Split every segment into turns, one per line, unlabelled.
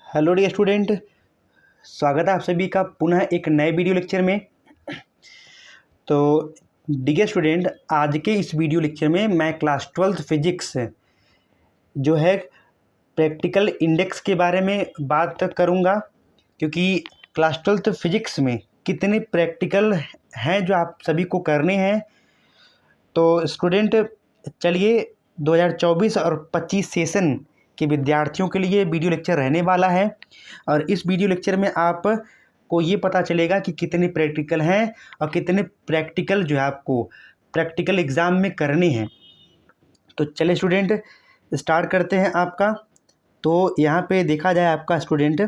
Hello dear student, स्वागत है आप सभी का पुनः एक नए वीडियो लेक्चर में। तो डियर स्टूडेंट, आज के इस वीडियो लेक्चर में मैं क्लास 12th फिजिक्स जो है प्रैक्टिकल इंडेक्स के बारे में बात करूंगा, क्योंकि क्लास 12th फिजिक्स में कितने प्रैक्टिकल हैं जो आप सभी को करने हैं। तो स्टूडेंट चलिए, 2024 और 25 सेशन के विद्यार्थियों के लिए वीडियो लेक्चर रहने वाला है और इस वीडियो लेक्चर में आप को ये पता चलेगा कि कितने प्रैक्टिकल हैं और कितने प्रैक्टिकल जो है आपको प्रैक्टिकल एग्ज़ाम में करने हैं। तो चलिए स्टूडेंट स्टार्ट करते हैं आपका। तो यहाँ पे देखा जाए आपका स्टूडेंट,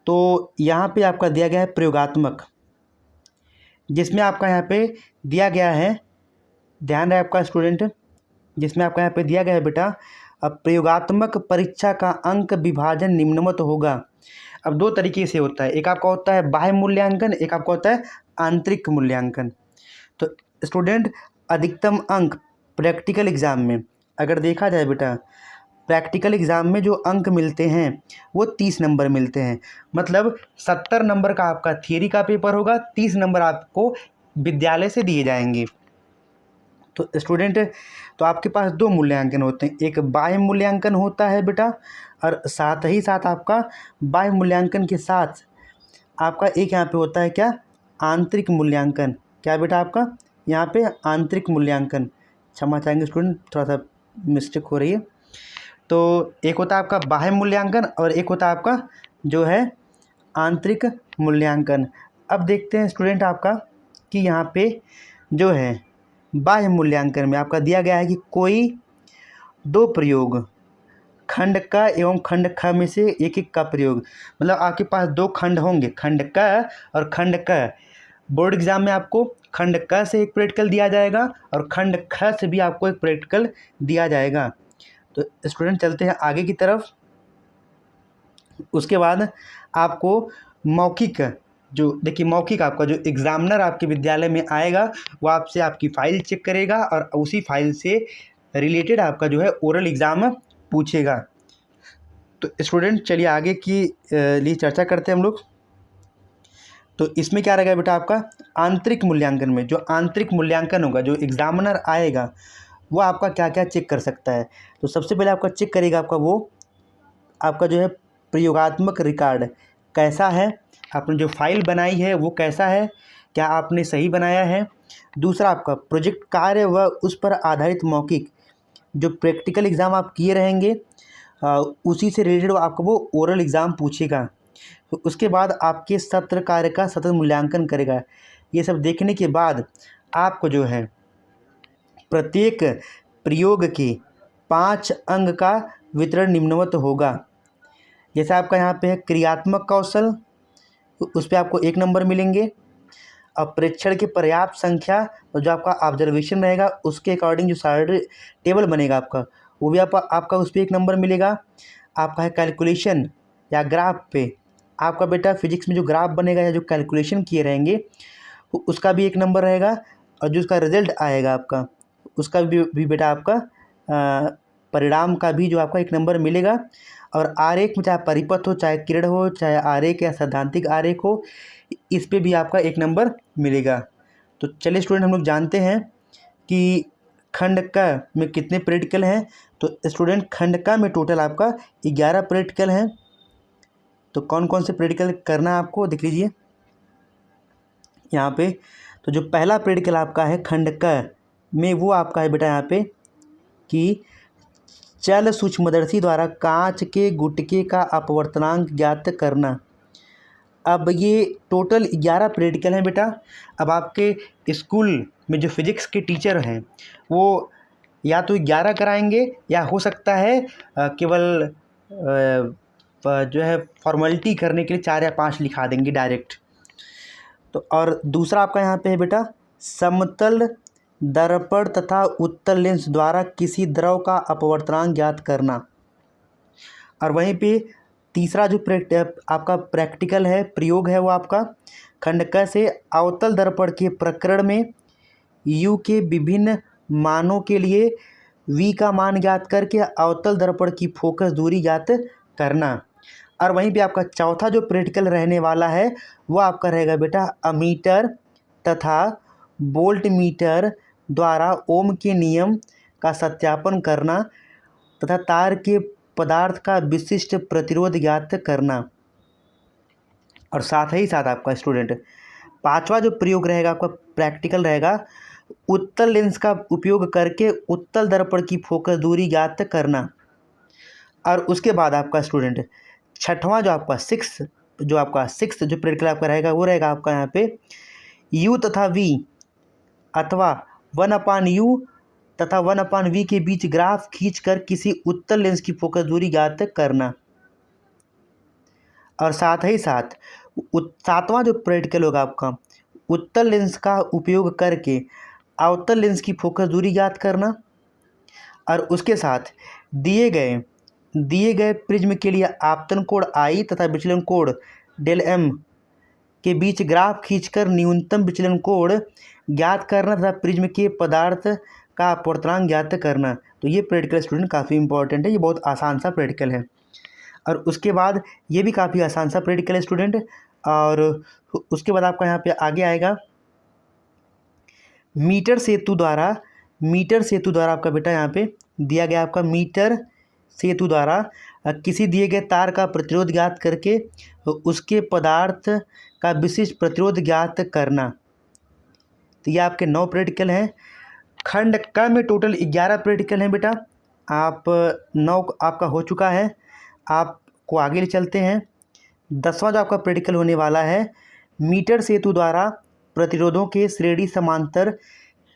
तो यहाँ पे आपका दिया गया है प्रयोगात्मक, जिसमें आपका यहाँ पे दिया गया है, ध्यान रहे आपका स्टूडेंट, जिसमें आपका यहाँ पे दिया गया है बेटा, अब प्रयोगात्मक परीक्षा का अंक विभाजन निम्नवत होगा। अब दो तरीके से होता है, एक आपका होता है बाह्य मूल्यांकन, एक आपका होता है आंतरिक मूल्यांकन। तो स्टूडेंट अधिकतम अंक प्रैक्टिकल एग्ज़ाम में अगर देखा जाए बेटा, प्रैक्टिकल एग्ज़ाम में जो अंक मिलते हैं वो 30 नंबर मिलते हैं। मतलब 70 नंबर का आपका थियरी का पेपर होगा, 30 नंबर आपको विद्यालय से दिए जाएंगे। तो स्टूडेंट, तो आपके पास दो मूल्यांकन होते हैं, एक बाह्य मूल्यांकन होता है बेटा, और साथ ही साथ आपका बाह्य मूल्यांकन के साथ आपका एक यहाँ पे होता है क्या, आंतरिक मूल्यांकन। क्या बेटा आपका यहाँ पे आंतरिक मूल्यांकन, क्षमा चाहेंगे स्टूडेंट, थोड़ा सा मिस्टेक हो रही है। तो एक होता है आपका बाह्य मूल्यांकन और एक होता है आपका जो है आंतरिक मूल्यांकन। अब देखते हैं स्टूडेंट आपका कि यहाँ पे जो है बाह्य मूल्यांकन में आपका दिया गया है कि कोई दो प्रयोग खंड क एवं खंड ख में से एक एक का प्रयोग, मतलब आपके पास दो खंड होंगे, खंड क और खंड क। बोर्ड एग्जाम में आपको खंड क से एक प्रैक्टिकल दिया जाएगा और खंड ख से भी आपको एक प्रैक्टिकल दिया जाएगा। तो स्टूडेंट चलते हैं आगे की तरफ। उसके बाद आपको मौखिक, जो देखिए मौखिक आपका जो एग्जामिनर आपके विद्यालय में आएगा वो आपसे आपकी फ़ाइल चेक करेगा और उसी फाइल से रिलेटेड आपका जो है ओरल एग्ज़ाम पूछेगा। तो स्टूडेंट चलिए आगे की लिए चर्चा करते हैं हम लोग। तो इसमें क्या रहेगा बेटा, आपका आंतरिक मूल्यांकन में जो आंतरिक मूल्यांकन होगा, जो एग्जामिनर आएगा वो आपका क्या क्या चेक कर सकता है। तो सबसे पहले आपका चेक करेगा आपका वो आपका जो है प्रयोगात्मक रिकॉर्ड कैसा है, आपने जो फाइल बनाई है वो कैसा है, क्या आपने सही बनाया है। दूसरा आपका प्रोजेक्ट कार्य व उस पर आधारित मौखिक जो प्रैक्टिकल एग्ज़ाम आप किए रहेंगे उसी से रिलेटेड आपको वो ओरल एग्ज़ाम पूछेगा। तो उसके बाद आपके सत्र कार्य का सतत मूल्यांकन करेगा। ये सब देखने के बाद आपको जो है प्रत्येक प्रयोग के 5 अंक का वितरण निम्नवत होगा। जैसे आपका यहाँ पे है क्रियात्मक कौशल, तो उस पर आपको 1 नंबर मिलेंगे। अब प्रेक्षण की पर्याप्त संख्या और जो आपका ऑब्जर्वेशन रहेगा उसके अकॉर्डिंग जो सारे टेबल बनेगा आपका, वो भी आपका उस पर 1 नंबर मिलेगा। आपका है कैलकुलेशन या ग्राफ पे, आपका बेटा फिजिक्स में जो ग्राफ बनेगा या जो कैलकुलेशन किए रहेंगे उसका भी 1 नंबर रहेगा और जो उसका रिजल्ट आएगा आपका उसका भी बेटा आपका परिणाम का भी जो आपका 1 नंबर मिलेगा। और आरेख में चाहे परिपथ हो, चाहे किरण हो, चाहे आरेख या सैद्धांतिक आरेख हो, इस पे भी आपका 1 नंबर मिलेगा। तो चलिए स्टूडेंट हम लोग जानते हैं कि खंड क में कितने प्रैक्टिकल हैं। तो स्टूडेंट खंड क में टोटल आपका 11 प्रैक्टिकल हैं। तो कौन कौन से प्रैक्टिकल करना है आपको देख लीजिए यहाँ पे। तो जो पहला प्रैक्टिकल आपका है खंड क में, वो आपका है बेटा यहाँ पे कि चल सूक्ष्मदर्शी द्वारा कांच के गुटके का अपवर्तनांक ज्ञात करना। अब ये टोटल 11 प्रैक्टिकल हैं बेटा। अब आपके स्कूल में जो फिजिक्स के टीचर हैं वो या तो 11 कराएंगे या हो सकता है केवल जो है फॉर्मेलिटी करने के लिए 4 या 5 लिखा देंगे डायरेक्ट। तो और दूसरा आपका यहाँ पे है बेटा समतल दर्पण तथा उत्तल लेंस द्वारा किसी द्रव का अपवर्तनांक ज्ञात करना। और वहीं पे तीसरा जो आपका प्रैक्टिकल है, प्रयोग है, वो आपका खंड क से अवतल दर्पण के प्रकरण में u के विभिन्न मानों के लिए v का मान ज्ञात करके अवतल दर्पण की फोकस दूरी ज्ञात करना। और वहीं पे आपका चौथा जो प्रैक्टिकल रहने वाला है वो आपका रहेगा बेटा अमीटर तथा वोल्ट मीटर द्वारा ओम के नियम का सत्यापन करना तथा तार के पदार्थ का विशिष्ट प्रतिरोध ज्ञात करना। और साथ ही साथ आपका स्टूडेंट पांचवा जो प्रयोग रहेगा आपका प्रैक्टिकल रहेगा उत्तल लेंस का उपयोग करके उत्तल दर्पण की फोकस दूरी ज्ञात करना। और उसके बाद आपका स्टूडेंट छठवां जो आपका सिक्स जो प्रैक्टिकल आपका रहेगा वो रहेगा आपका यहाँ पे यू तथा वी अथवा 1/u तथा 1/v के बीच ग्राफ खींचकर किसी उत्तल लेंस की फोकस दूरी ज्ञात करना। और साथ ही साथ सातवां जो प्रैक्टिकल होगा आपका उत्तल लेंस का उपयोग करके अवतल लेंस की फोकस दूरी ज्ञात करना। और उसके साथ दिए गए प्रिज्म के लिए आपतन कोण आई तथा विचलन कोण डेल एम के बीच ग्राफ खींचकर न्यूनतम विचलन कोण ज्ञात करना तथा प्रिज्म के पदार्थ का अपवर्तनांक ज्ञात करना। तो ये प्रैक्टिकल स्टूडेंट काफ़ी इंपॉर्टेंट है, ये बहुत आसान सा प्रैक्टिकल है। और उसके बाद ये भी काफ़ी आसान सा प्रैक्टिकल है स्टूडेंट। और उसके बाद आपका यहाँ पे आगे आएगा मीटर सेतु द्वारा आपका बेटा यहाँ पे दिया गया आपका मीटर सेतु द्वारा किसी दिए गए तार का प्रतिरोध ज्ञात करके उसके पदार्थ का विशिष्ट प्रतिरोध ज्ञात करना। तो ये आपके 9 प्रैक्टिकल हैं। खंड क में टोटल 11 प्रैक्टिकल हैं बेटा। आप 9 आपका हो चुका है, आपको आगे ले चलते हैं। 10वां जो आपका प्रैक्टिकल होने वाला है मीटर सेतु द्वारा प्रतिरोधों के श्रेणी समांतर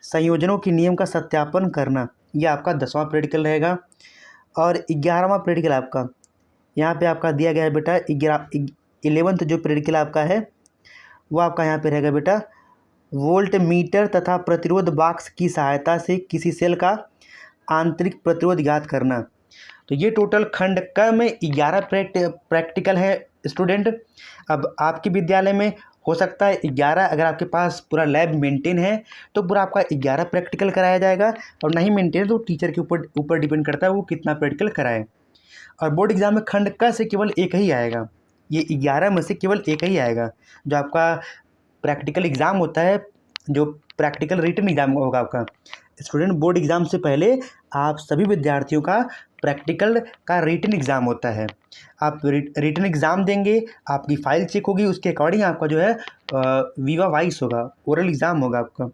संयोजनों के नियम का सत्यापन करना। यह आपका 10वां प्रैक्टिकल रहेगा। और 11वां प्रैक्टिकल आपका यहाँ पे आपका दिया गया है बेटा 11th जो प्रैक्टिकल आपका है वो आपका यहाँ पे रहेगा बेटा वोल्ट मीटर तथा प्रतिरोध बॉक्स की सहायता से किसी सेल का आंतरिक प्रतिरोध ज्ञात करना। तो ये टोटल खंड क में 11 प्रैक्टिकल है स्टूडेंट। अब आपके विद्यालय में हो सकता है 11, अगर आपके पास पूरा लैब मेंटेन है तो पूरा आपका 11 प्रैक्टिकल कराया जाएगा, और नहीं मेंटेन है तो टीचर के ऊपर डिपेंड करता है वो कितना प्रैक्टिकल कराए। और बोर्ड एग्जाम में खंड क से केवल एक ही आएगा, ये 11 में से केवल एक ही आएगा। जो आपका प्रैक्टिकल एग्ज़ाम होता है, जो प्रैक्टिकल रिटन एग्ज़ाम होगा आपका स्टूडेंट, बोर्ड एग्ज़ाम से पहले आप सभी विद्यार्थियों का प्रैक्टिकल का रिटन एग्ज़ाम होता है। आप रिटन एग्ज़ाम देंगे, आपकी फ़ाइल चेक होगी, उसके अकॉर्डिंग आपका जो है विवा वाइस होगा, ओरल एग्ज़ाम होगा आपका।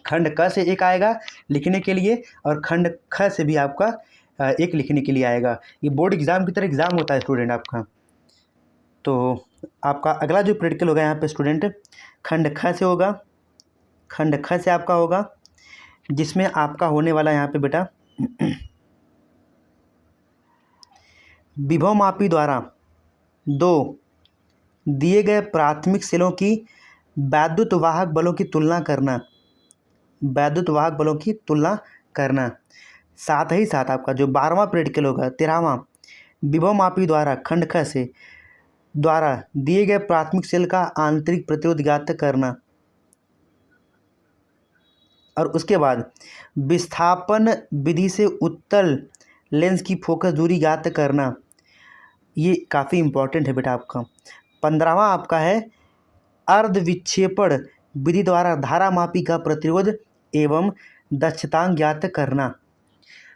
खंड क से एक आएगा लिखने के लिए और खंड ख से भी आपका एक लिखने के लिए आएगा। ये बोर्ड एग्ज़ाम की तरह एग्ज़ाम होता है स्टूडेंट आपका। तो आपका अगला जो प्रैक्टिकल होगा यहाँ पे स्टूडेंट खंड ख से होगा। खंड ख से आपका होगा जिसमें आपका होने वाला यहाँ पे बेटा विभव मापी द्वारा 2 दिए गए प्राथमिक सेलों की वैद्युत वाहक बलों की तुलना करना। साथ ही साथ आपका जो 12वां प्रैक्टिकल होगा 13वां विभव मापी द्वारा खंड ख से द्वारा दिए गए प्राथमिक सेल का आंतरिक प्रतिरोध ज्ञात करना। और उसके बाद विस्थापन विधि से उत्तल लेंस की फोकस दूरी ज्ञात करना। ये काफ़ी इंपॉर्टेंट है बेटा आपका। 15वां आपका है अर्ध विक्षेपण विधि द्वारा धारा मापी का प्रतिरोध एवं दक्षतांक ज्ञात करना।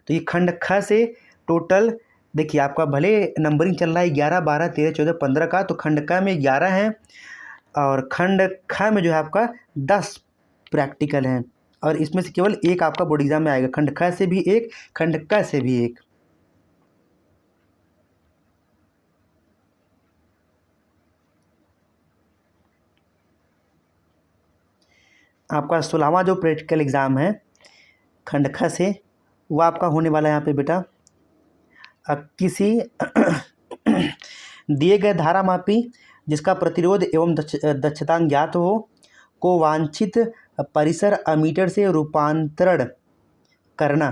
तो ये खंड ख से टोटल देखिए आपका भले नंबरिंग चल रहा है 11, 12, 13, 14, 15 का, तो खंड क में 11 है और खंड ख में जो है आपका 10 प्रैक्टिकल हैं, और इसमें से केवल एक आपका बोर्ड एग्जाम में आएगा। खंड ख से भी एक, खंड क से भी एक। आपका 16वां जो प्रैक्टिकल एग्ज़ाम है खंड ख से वो आपका होने वाला है यहाँ पे बेटा किसी दिए गए धारा मापी जिसका प्रतिरोध एवं दक्षतांक ज्ञात हो को वांछित परिसर अमीटर से रूपांतरण करना।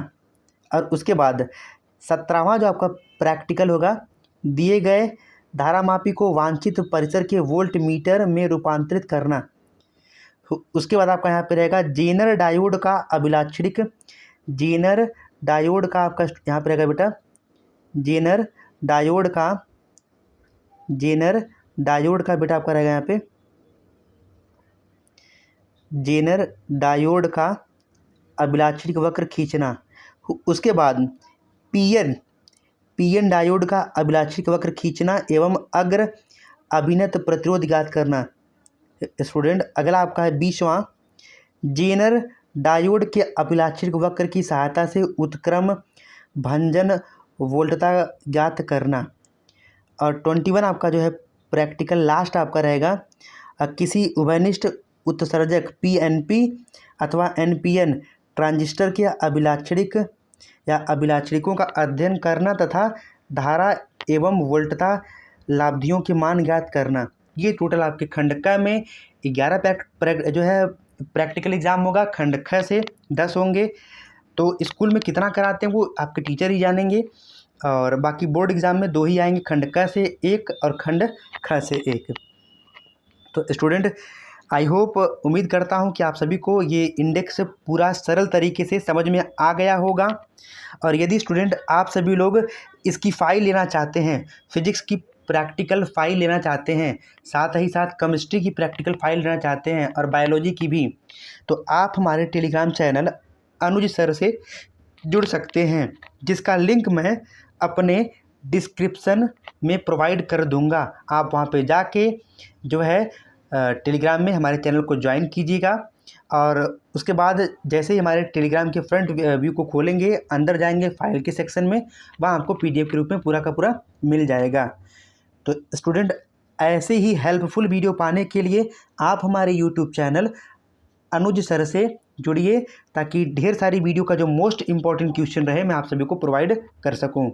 और उसके बाद 17वां जो आपका प्रैक्टिकल होगा दिए गए धारा मापी को वांछित परिसर के वोल्ट मीटर में रूपांतरित करना। उसके बाद आपका यहाँ पे रहेगा जेनर डायोड का अभिलाक्षणिक। जेनर डायोड का आपका यहाँ पे रहेगा बेटा जेनर डायोड का बेटा आपका रहेगा यहाँ पे जेनर डायोड का अभिलाक्षणिक वक्र खींचना। उसके बाद पीएन डायोड का अभिलाक्षणिक वक्र खींचना एवं अग्र अभिनत प्रतिरोध ज्ञात करना। स्टूडेंट अगला आपका है 20वां, जेनर डायोड के अभिलाक्षणिक वक्र की सहायता से उत्क्रम भंजन वोल्टता ज्ञात करना। और 21 आपका जो है प्रैक्टिकल लास्ट आपका रहेगा, किसी उभयनिष्ठ उत्सर्जक पीएनपी अथवा एनपीएन ट्रांजिस्टर के अभिलाक्षणिक या अभिलाक्षणिकों का अध्ययन करना तथा धारा एवं वोल्टता लाभदियों के मान ज्ञात करना। ये टोटल आपके खंड क में 11 जो है प्रैक्टिकल एग्जाम होगा। खंड ख से 10 होंगे। तो स्कूल में कितना कराते हैं वो आपके टीचर ही जानेंगे, और बाकी बोर्ड एग्जाम में 2 ही आएंगे, खंड क से 1 और खंड ख से 1। तो स्टूडेंट आई होप, उम्मीद करता हूँ कि आप सभी को ये इंडेक्स पूरा सरल तरीके से समझ में आ गया होगा। और यदि स्टूडेंट आप सभी लोग इसकी फ़ाइल लेना चाहते हैं, फिजिक्स की प्रैक्टिकल फ़ाइल लेना चाहते हैं, साथ ही साथ केमिस्ट्री की प्रैक्टिकल फ़ाइल लेना चाहते हैं और बायोलॉजी की भी, तो आप हमारे टेलीग्राम चैनल अनुज सर से जुड़ सकते हैं, जिसका लिंक मैं अपने डिस्क्रिप्शन में प्रोवाइड कर दूंगा। आप वहां पे जाके जो है टेलीग्राम में हमारे चैनल को ज्वाइन कीजिएगा, और उसके बाद जैसे ही हमारे टेलीग्राम के फ्रंट व्यू को खोलेंगे, अंदर जाएंगे फाइल के सेक्शन में, वहाँ आपको पीडीएफ के रूप में पूरा का पूरा मिल जाएगा। तो स्टूडेंट ऐसे ही हेल्पफुल वीडियो पाने के लिए आप हमारे यूट्यूब चैनल अनुज सर से जुड़िए, ताकि ढेर सारी वीडियो का जो मोस्ट इम्पॉर्टेंट क्वेश्चन रहे मैं आप सभी को प्रोवाइड कर सकूं।